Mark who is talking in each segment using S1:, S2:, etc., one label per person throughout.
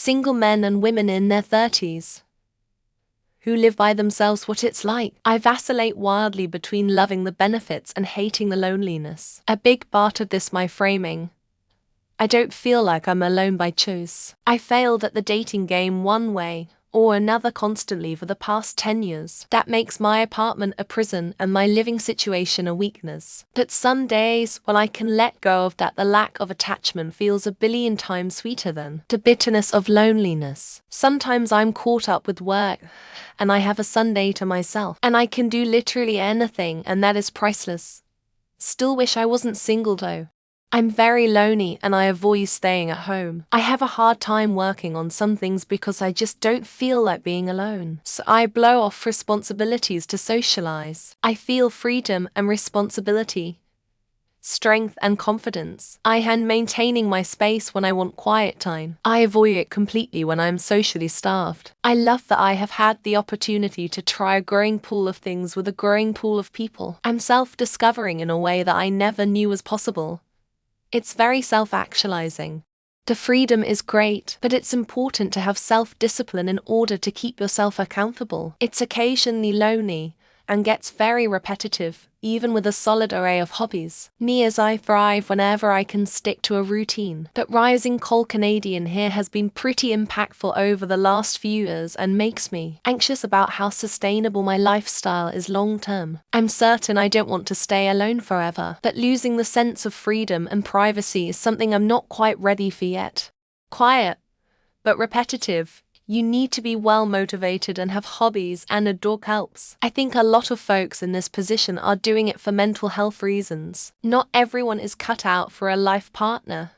S1: single men and women in their 30s who live by themselves what it's like. I vacillate wildly between loving the benefits and hating the loneliness. A big part of this my framing. I don't feel like I'm alone by choice. I failed at the dating game one way or another constantly for the past 10 years. That makes my apartment a prison and my living situation a weakness. But some days, when I can let go of that, the lack of attachment feels a billion times sweeter than the bitterness of loneliness. Sometimes I'm caught up with work and I have a Sunday to myself and I can do literally anything, and that is priceless. Still wish I wasn't single though. I'm very lonely and I avoid staying at home. I have a hard time working on some things because I just don't feel like being alone. So I blow off responsibilities to socialize. I feel freedom and responsibility, strength and confidence. I am maintaining my space when I want quiet time. I avoid it completely when I'm socially starved. I love that I have had the opportunity to try a growing pool of things with a growing pool of people. I'm self-discovering in a way that I never knew was possible. It's very self-actualizing. The freedom is great, but it's important to have self-discipline in order to keep yourself accountable. It's occasionally lonely and gets very repetitive, even with a solid array of hobbies. Me as I thrive whenever I can stick to a routine. But rising cold Canadian here has been pretty impactful over the last few years and makes me anxious about how sustainable my lifestyle is long term. I'm certain I don't want to stay alone forever, but losing the sense of freedom and privacy is something I'm not quite ready for yet. Quiet, but repetitive. You need to be well motivated and have hobbies, and a dog helps. I think a lot of folks in this position are doing it for mental health reasons. Not everyone is cut out for a life partner,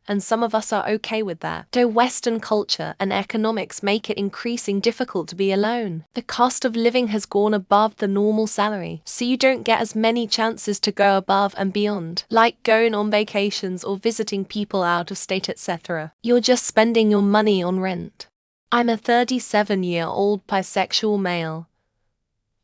S1: and some of us are okay with that. Though Western culture and economics make it increasingly difficult to be alone. The cost of living has gone above the normal salary, so you don't get as many chances to go above and beyond, like going on vacations or visiting people out of state, etc. You're just spending your money on rent. I'm a 37-year-old bisexual male.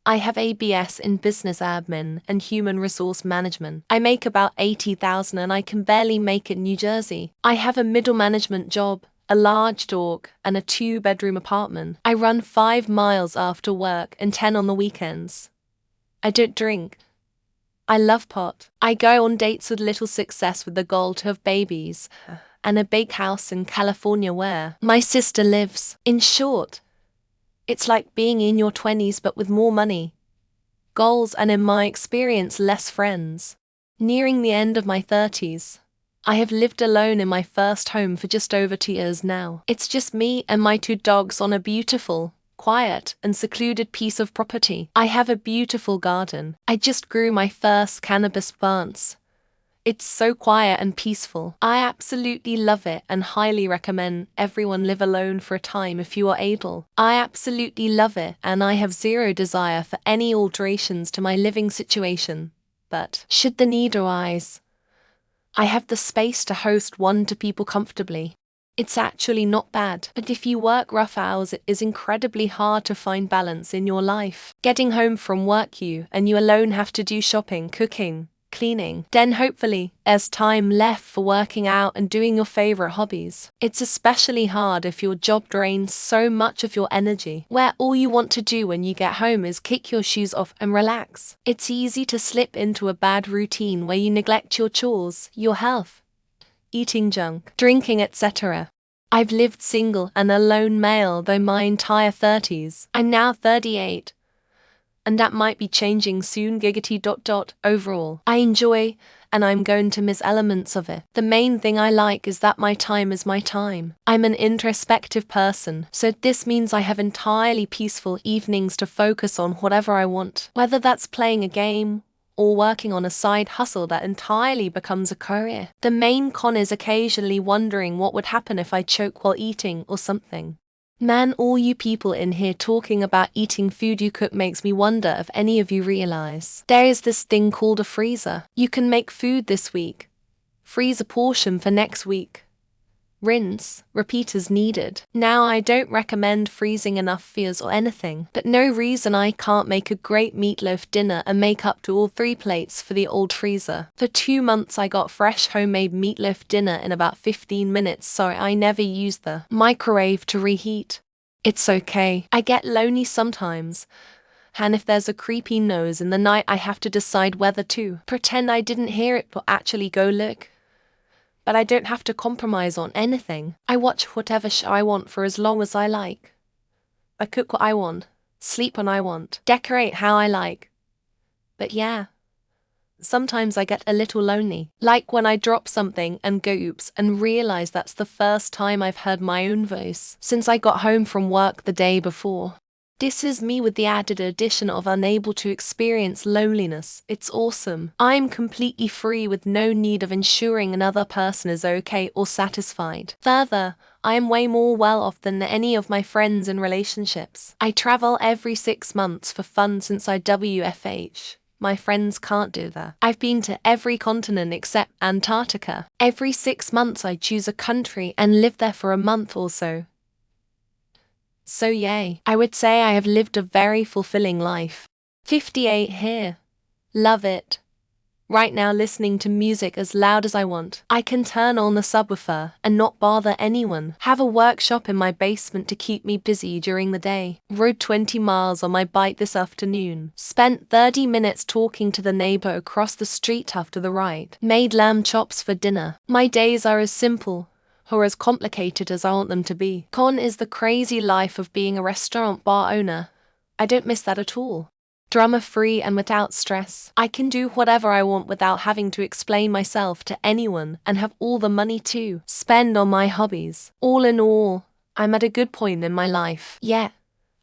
S1: I have ABS in business admin and human resource management. I make about $80,000 and I can barely make it in New Jersey. I have a middle management job, a large dog, and a 2-bedroom apartment. I run 5 miles after work and 10 on the weekends. I don't drink. I love pot. I go on dates with little success with the goal to have babies and a big house in California where my sister lives. In short, it's like being in your 20s but with more money, goals, and in my experience less friends. Nearing the end of my 30s, I have lived alone in my first home for just over 2 years now. It's just me and my 2 dogs on a beautiful, quiet, and secluded piece of property. I have a beautiful garden. I just grew my first cannabis plants. It's so quiet and peaceful. I absolutely love it and highly recommend everyone live alone for a time if you are able. I absolutely love it and I have zero desire for any alterations to my living situation. But should the need arise, I have the space to host 1 to people comfortably. It's actually not bad, but if you work rough hours, it is incredibly hard to find balance in your life. Getting home from work and you alone have to do shopping, cooking, cleaning. Then hopefully, there's time left for working out and doing your favorite hobbies. It's especially hard if your job drains so much of your energy, where all you want to do when you get home is kick your shoes off and relax. It's easy to slip into a bad routine where you neglect your chores, your health, eating junk, drinking, etc. I've lived single and a lone male though my entire 30s. I'm now 38. And that might be changing soon. Overall, I enjoy, and I'm going to miss elements of it. The main thing I like is that my time is my time. I'm an introspective person, so this means I have entirely peaceful evenings to focus on whatever I want, whether that's playing a game or working on a side hustle that entirely becomes a career. The main con is occasionally wondering what would happen if I choke while eating or something. Man, all you people in here talking about eating food you cook makes me wonder if any of you realize there is this thing called a freezer. You can make food this week, freeze a portion for next week, Rinse, repeat as needed. Now I don't recommend freezing enough fears or anything, but no reason I can't make a great meatloaf dinner and make up to all 3 plates for the old freezer. For 2 months I got fresh homemade meatloaf dinner in about 15 minutes, so I never used the microwave to reheat. It's okay. I get lonely sometimes. And if there's a creepy nose in the night, I have to decide whether to pretend I didn't hear it or actually go look. But I don't have to compromise on anything. I watch whatever show I want for as long as I like. I cook what I want, sleep when I want, decorate how I like. But yeah, sometimes I get a little lonely. Like when I drop something and go oops and realize that's the first time I've heard my own voice since I got home from work the day before. This is me with the added addition of unable to experience loneliness. It's awesome. I'm completely free with no need of ensuring another person is okay or satisfied. Further, I am way more well off than any of my friends in relationships. I travel every 6 months for fun since I WFH. My friends can't do that. I've been to every continent except Antarctica. Every 6 months I choose a country and live there for a month or so. So yay, I would say I have lived a very fulfilling life. 58 here. Love it. Right now listening to music as loud as I want. I can turn on the subwoofer and not bother anyone. Have a workshop in my basement to keep me busy during the day. Rode 20 miles on my bike this afternoon. Spent 30 minutes talking to the neighbor across the street after the ride. Made lamb chops for dinner. My days are as simple or as complicated as I want them to be. Con is the crazy life of being a restaurant bar owner. I don't miss that at all. Drama-free and without stress. I can do whatever I want without having to explain myself to anyone and have all the money to spend on my hobbies. All in all, I'm at a good point in my life. Yet,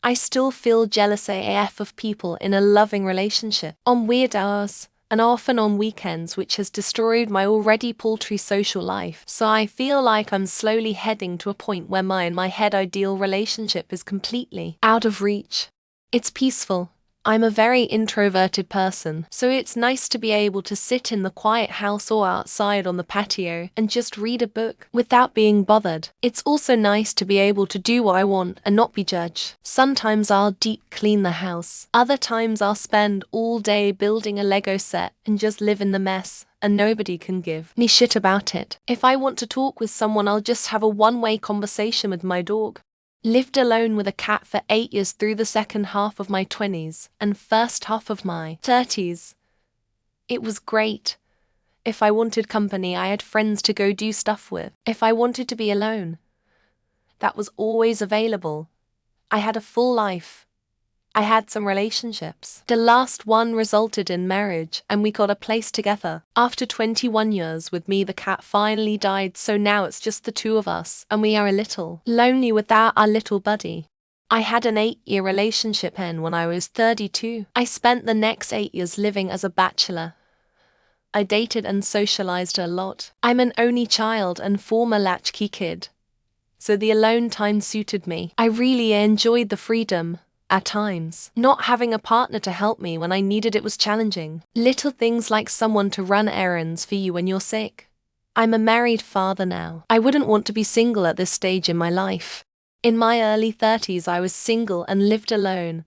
S1: I still feel jealous AF of people in a loving relationship on weird hours and often on weekends, which has destroyed my already paltry social life. So I feel like I'm slowly heading to a point where my in my head ideal relationship is completely out of reach. It's peaceful. I'm a very introverted person, so it's nice to be able to sit in the quiet house or outside on the patio and just read a book without being bothered. It's also nice to be able to do what I want and not be judged. Sometimes I'll deep clean the house. Other times I'll spend all day building a Lego set and just live in the mess, and nobody can give me shit about it. If I want to talk with someone, I'll just have a one-way conversation with my dog. Lived alone with a cat for 8 years through the second half of my 20s and first half of my 30s. It was great. If I wanted company, I had friends to go do stuff with. If I wanted to be alone, that was always available. I had a full life. I had some relationships. The last one resulted in marriage, and we got a place together. After 21 years with me, the cat finally died, so now it's just the two of us, and we are a little lonely without our little buddy. I had an 8-year relationship end when I was 32. I spent the next 8 years living as a bachelor. I dated and socialized a lot. I'm an only child and former latchkey kid, so the alone time suited me. I really enjoyed the freedom. At times, not having a partner to help me when I needed it was challenging. Little things like someone to run errands for you when you're sick. I'm a married father now. I wouldn't want to be single at this stage in my life. In my early 30s, I was single and lived alone.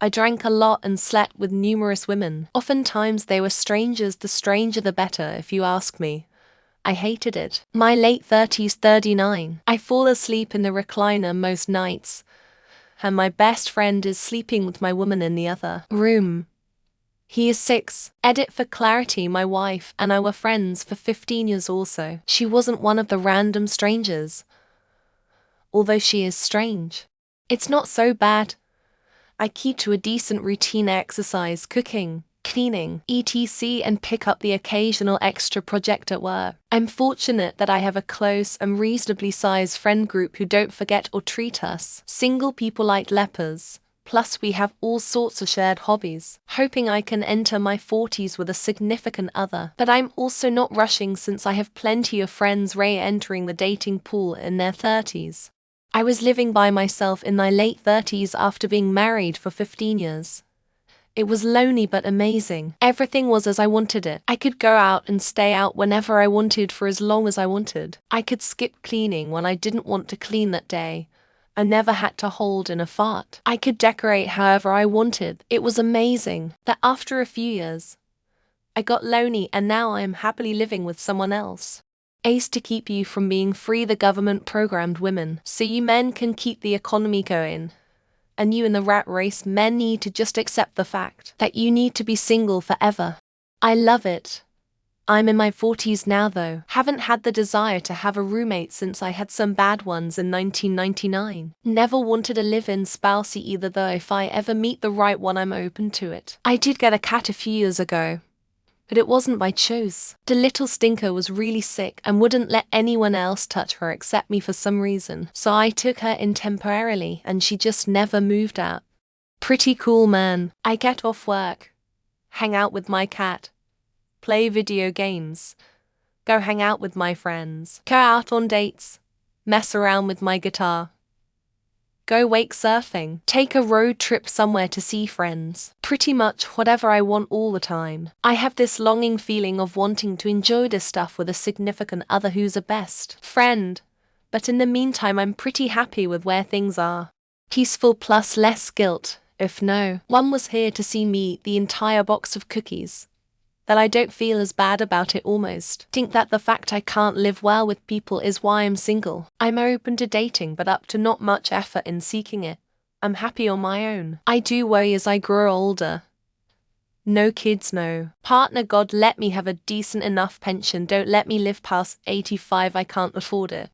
S1: I drank a lot and slept with numerous women. Oftentimes they were strangers, the stranger the better, if you ask me. I hated it. My late 30s, 39. I fall asleep in the recliner most nights, and my best friend is sleeping with my woman in the other room. He is 6. Edit for clarity, my wife and I were friends for 15 years also. She wasn't one of the random strangers, although she is strange. It's not so bad. I keep to a decent routine, exercise, cooking, cleaning, etc., and pick up the occasional extra project at work. I'm fortunate that I have a close and reasonably sized friend group who don't forget or treat us single people like lepers. Plus we have all sorts of shared hobbies. Hoping I can enter my 40s with a significant other. But I'm also not rushing since I have plenty of friends entering the dating pool in their 30s. I was living by myself in my late 30s after being married for 15 years. It was lonely but amazing. Everything was as I wanted it. I could go out and stay out whenever I wanted for as long as I wanted. I could skip cleaning when I didn't want to clean that day. I never had to hold in a fart. I could decorate however I wanted. It was amazing that after a few years, I got lonely and now I am happily living with someone else. Ace to keep you from being free the government programmed women, so you men can keep the economy going. And you in the rat race men need to just accept the fact that you need to be single forever. I love it. I'm in my 40s now though. Haven't had the desire to have a roommate since I had some bad ones in 1999. Never wanted a live-in spousey either though if I ever meet the right one I'm open to it. I did get a cat a few years ago, but it wasn't by choice. The little stinker was really sick and wouldn't let anyone else touch her except me for some reason, so I took her in temporarily and she just never moved out. Pretty cool, man. I get off work, hang out with my cat, play video games, go hang out with my friends, go out on dates, mess around with my guitar, go wake surfing, take a road trip somewhere to see friends. Pretty much whatever I want all the time. I have this longing feeling of wanting to enjoy this stuff with a significant other who's a best friend, but in the meantime I'm pretty happy with where things are. Peaceful plus less guilt, if no one was here to see me eat the entire box of cookies, that I don't feel as bad about it almost. Think that the fact I can't live well with people is why I'm single. I'm open to dating but up to not much effort in seeking it. I'm happy on my own. I do worry as I grow older. No kids, no partner. God let me have a decent enough pension. Don't let me live past 85, I can't afford it.